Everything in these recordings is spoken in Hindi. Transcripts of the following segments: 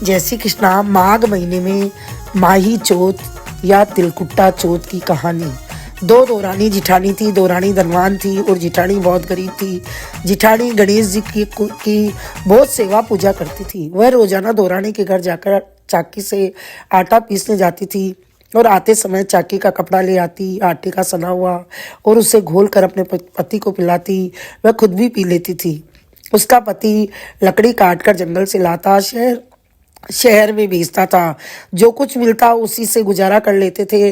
जय श्री कृष्णा। माघ महीने में माही चौथ या तिलकुट्टा चौथ की कहानी। दो दौरानी जिठानी थी। दौरानी धनवान थी और जिठानी बहुत गरीब थी। जिठानी गणेश जी की बहुत सेवा पूजा करती थी। वह रोजाना दौरानी के घर जाकर चाकी से आटा पीसने जाती थी और आते समय चाकी का कपड़ा ले आती, आटे का सना हुआ, और उसे घोल कर अपने पति को पिलाती। वह खुद भी पी लेती थी। उसका पति लकड़ी काट कर जंगल से लाता, शहर में बेचता था। जो कुछ मिलता उसी से गुजारा कर लेते थे।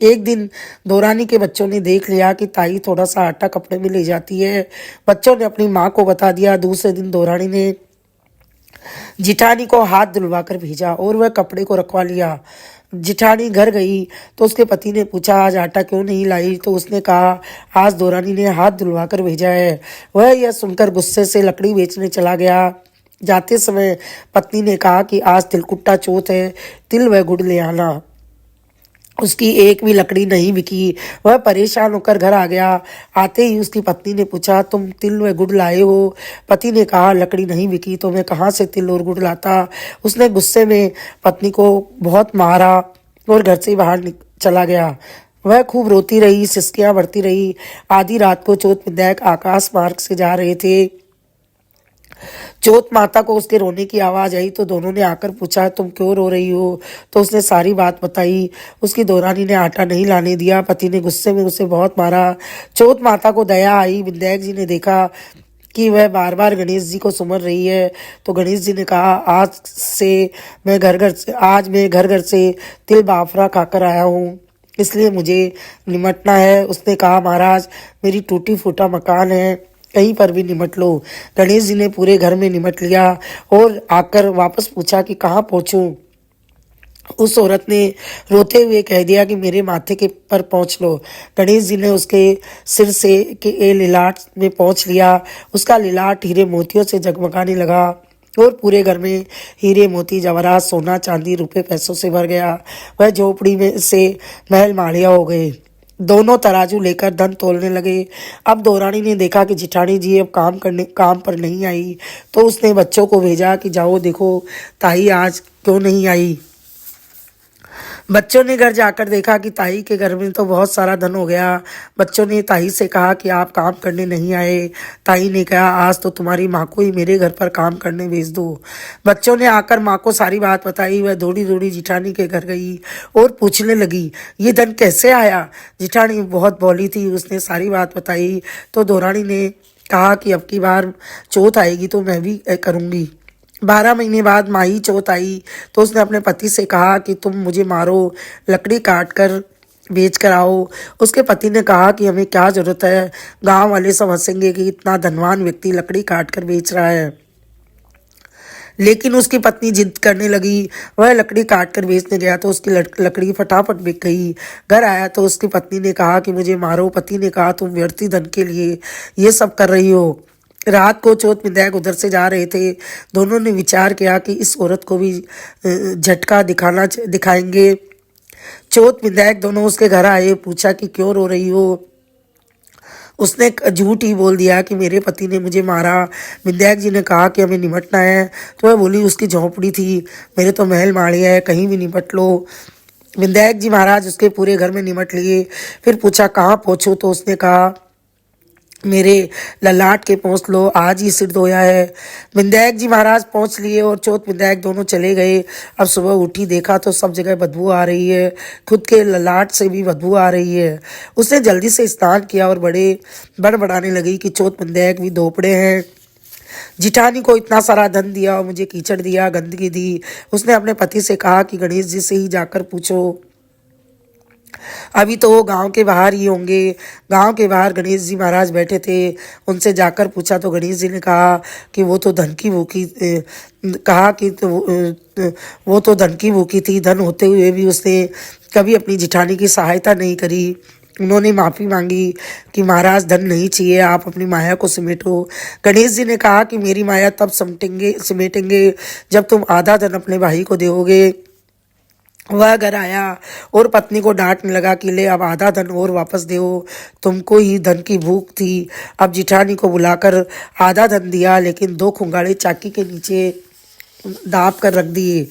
एक दिन दौरानी के बच्चों ने देख लिया कि ताई थोड़ा सा आटा कपड़े में ले जाती है। बच्चों ने अपनी माँ को बता दिया। दूसरे दिन दौरानी ने जिठानी को हाथ धुलवा कर भेजा और वह कपड़े को रखवा लिया। जिठानी घर गई तो उसके पति ने पूछा, आज आटा क्यों नहीं लाई? तो उसने कहा, आज दौरानी ने हाथ धुलवा कर भेजा है। वह यह सुनकर गुस्से से लकड़ी बेचने चला गया। जाते समय पत्नी ने कहा कि आज तिलकुट्टा चौथ है, तिल व गुड़ ले आना। उसकी एक भी लकड़ी नहीं बिकी। वह परेशान होकर घर आ गया। आते ही उसकी पत्नी ने पूछा, तुम तिल व गुड़ लाए हो? पति ने कहा, लकड़ी नहीं बिकी तो मैं कहाँ से तिल और गुड़ लाता। उसने गुस्से में पत्नी को बहुत मारा और घर से बाहर चला गया। वह खूब रोती रही, सिसकियाँ भरती रही। आधी रात को चौथ विधायक आकाश मार्ग से जा रहे थे। चौथ माता को उसके रोने की आवाज आई तो दोनों ने आकर पूछा, तुम क्यों रो रही हो? तो उसने सारी बात बताई। उसकी दौरानी ने आटा नहीं लाने दिया। पति ने गुस्से में उसे बहुत मारा। चौथ माता को दया आई। विधायक जी ने देखा कि वह बार बार गणेश जी को सुमर रही है तो गणेश जी ने कहा, आज मैं घर घर से तिल बाफरा खाकर आया हूँ, इसलिए मुझे निमटना है। उसने कहा, महाराज मेरी टूटी फूटा मकान है, कहीं पर भी निमट लो। गणेश जी ने पूरे घर में निमट लिया और आकर वापस पूछा कि कहाँ पहुँचूं? उस औरत ने रोते हुए कह दिया कि मेरे माथे के पर पहुँच लो। गणेश जी ने उसके सिर से के लिलाट में पहुँच लिया। उसका लिलाट हीरे मोतियों से जगमगाने लगा और पूरे घर में हीरे मोती जवाहरात सोना चांदी रुपए पैसों से भर गया। वह झोपड़ी में से महल माड़िया हो गए। दोनों तराजू लेकर धन तोलने लगे। अब दौरानी ने देखा कि जिठानी जी अब काम पर नहीं आई तो उसने बच्चों को भेजा कि जाओ देखो ताई आज क्यों नहीं आई। बच्चों ने घर जाकर देखा कि ताई के घर में तो बहुत सारा धन हो गया। बच्चों ने ताई से कहा कि आप काम करने नहीं आए। ताई ने कहा, आज तो तुम्हारी माँ को ही मेरे घर पर काम करने भेज दो। बच्चों ने आकर माँ को सारी बात बताई। वह दौड़ी दौड़ी जिठानी के घर गई और पूछने लगी, ये धन कैसे आया? जिठानी बहुत भोली थी, उसने सारी बात बताई। तो दौरानी ने कहा कि अब की बार चौथ आएगी तो मैं भी करूँगी। 12 महीने बाद माही चौथ आई तो उसने अपने पति से कहा कि तुम मुझे मारो, लकड़ी काट कर बेच कर आओ। उसके पति ने कहा कि हमें क्या जरूरत है, गांव वाले सब हंसेंगे कि इतना धनवान व्यक्ति लकड़ी काट कर बेच रहा है। लेकिन उसकी पत्नी जिद करने लगी। वह लकड़ी काट कर बेचने गया तो उसकी लकड़ी फटाफट बिक गई। घर आया तो उसकी पत्नी ने कहा कि मुझे मारो। पति ने कहा, तुम व्यर्थी धन के लिए ये सब कर रही हो। रात को चौथ विधायक उधर से जा रहे थे। दोनों ने विचार किया कि इस औरत को भी झटका दिखाएंगे। चौथ विधायक दोनों उसके घर आए। पूछा कि क्यों रो रही हो? उसने झूठ ही बोल दिया कि मेरे पति ने मुझे मारा। विधायक जी ने कहा कि हमें निपटना है तो वह बोली, उसकी झोंपड़ी थी, मेरे तो महल माड़िया है, कहीं भी निपट लो। विधायक जी महाराज उसके पूरे घर में निमट लिए। फिर पूछा, कहाँ पहुँचो? तो उसने कहा, मेरे ललाट के पहुँच लो, आज ही सिर धोया है। विधायक जी महाराज पहुँच लिए और चौथ विधायक दोनों चले गए। अब सुबह उठी, देखा तो सब जगह बदबू आ रही है, खुद के ललाट से भी बदबू आ रही है। उसने जल्दी से स्नान किया और बड़बड़ाने लगी कि चौथ विधायक भी धोपड़े हैं, जिठानी को इतना सारा धन दिया और मुझे कीचड़ दिया, गंदगी दी। उसने अपने पति से कहा कि गणेश जी से ही जाकर पूछो, अभी तो वो गांव के बाहर ही होंगे। गांव के बाहर गणेश जी महाराज बैठे थे। उनसे जाकर पूछा तो गणेश जी ने कहा कि वो तो धन की भूखी वो तो धन की भूखी थी। धन होते हुए भी उसने कभी अपनी जिठानी की सहायता नहीं करी। उन्होंने माफ़ी मांगी कि महाराज धन नहीं चाहिए, आप अपनी माया को समेटो। गणेश जी ने कहा कि मेरी माया तब समेटेंगे जब तुम आधा धन अपने भाई को दोगे। वह घर आया और पत्नी को डांटने लगा कि ले अब आधा धन और वापस दो, तुमको ही धन की भूख थी। अब जिठानी को बुलाकर आधा धन दिया, लेकिन 2 खुंगाड़े चाकी के नीचे दाप कर रख दिए।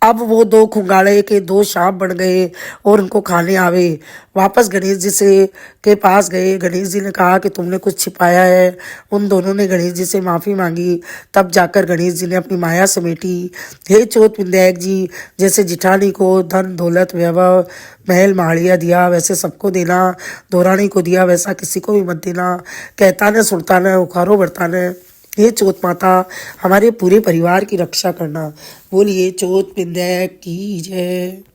अब वो 2 खुंगाड़े के 2 सांप बन गए और उनको खाने आवे। वापस गणेश जी से के पास गए। गणेश जी ने कहा कि तुमने कुछ छिपाया है। उन दोनों ने गणेश जी से माफ़ी मांगी। तब जाकर गणेश जी ने अपनी माया समेटी। हे चोत विनायक जी, जैसे जिठानी को धन दौलत वैभव महल माड़िया दिया वैसे सबको देना, दौरानी को दिया वैसा किसी को भी मत देना। कहता न सुनता न, उखारो बढ़ता न। ये चोत माता हमारे पूरे परिवार की रक्षा करना। बोलिए चोत विनायक की जय।